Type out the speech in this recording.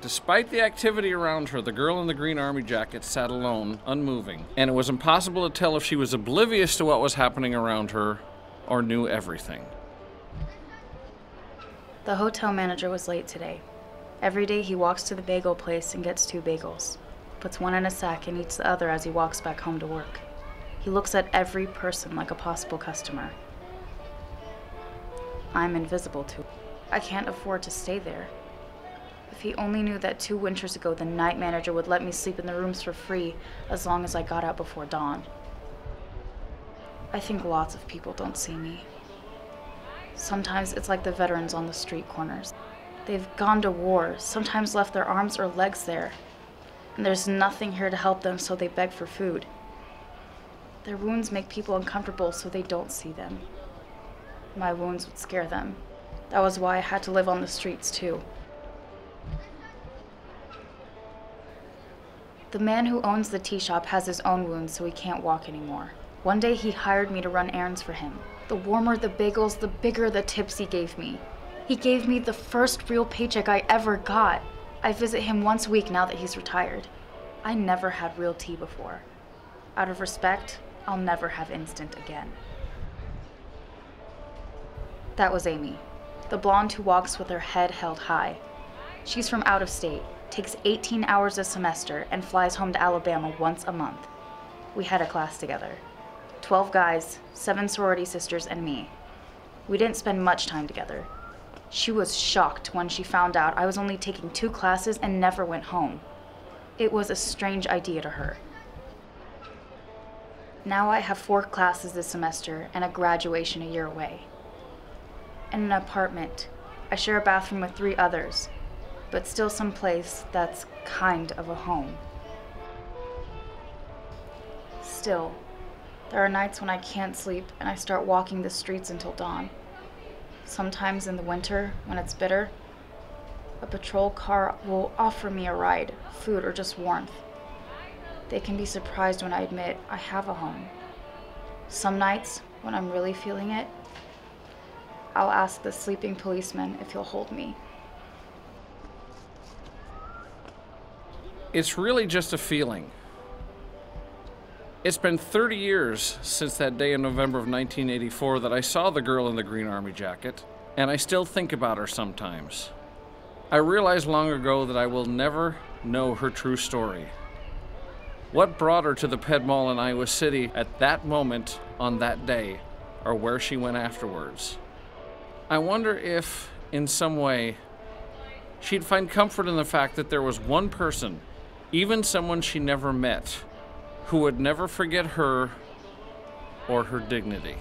Despite the activity around her, the girl in the green army jacket sat alone, unmoving, and it was impossible to tell if she was oblivious to what was happening around her or knew everything. The hotel manager was late today. Every day he walks to the bagel place and gets 2 bagels, puts one in a sack and eats the other as he walks back home to work. He looks at every person like a possible customer. I'm invisible to him. I can't afford to stay there. If he only knew that 2 winters ago the night manager would let me sleep in the rooms for free as long as I got out before dawn. I think lots of people don't see me. Sometimes it's like the veterans on the street corners. They've gone to war, sometimes left their arms or legs there, and there's nothing here to help them, so they beg for food. Their wounds make people uncomfortable, so they don't see them. My wounds would scare them. That was why I had to live on the streets too. The man who owns the tea shop has his own wounds, so he can't walk anymore. One day he hired me to run errands for him. The warmer the bagels, the bigger the tips he gave me. He gave me the first real paycheck I ever got. I visit him once a week now that he's retired. I never had real tea before. Out of respect, I'll never have instant again. That was Amy, the blonde who walks with her head held high. She's from out of state, takes 18 hours a semester, and flies home to Alabama once a month. We had a class together. 12 guys, 7 sorority sisters, and me. We didn't spend much time together. She was shocked when she found out I was only taking 2 classes and never went home. It was a strange idea to her. Now I have 4 classes this semester and a graduation a year away. In an apartment, I share a bathroom with 3 others, but still some place that's kind of a home. Still, there are nights when I can't sleep and I start walking the streets until dawn. Sometimes in the winter, when it's bitter, a patrol car will offer me a ride, food, or just warmth. They can be surprised when I admit I have a home. Some nights, when I'm really feeling it, I'll ask the sleeping policeman if he'll hold me. It's really just a feeling. It's been 30 years since that day in November of 1984 that I saw the girl in the green army jacket, and I still think about her sometimes. I realized long ago that I will never know her true story. What brought her to the Ped Mall in Iowa City at that moment on that day, or where she went afterwards. I wonder if, in some way, she'd find comfort in the fact that there was one person, even someone she never met, who would never forget her or her dignity.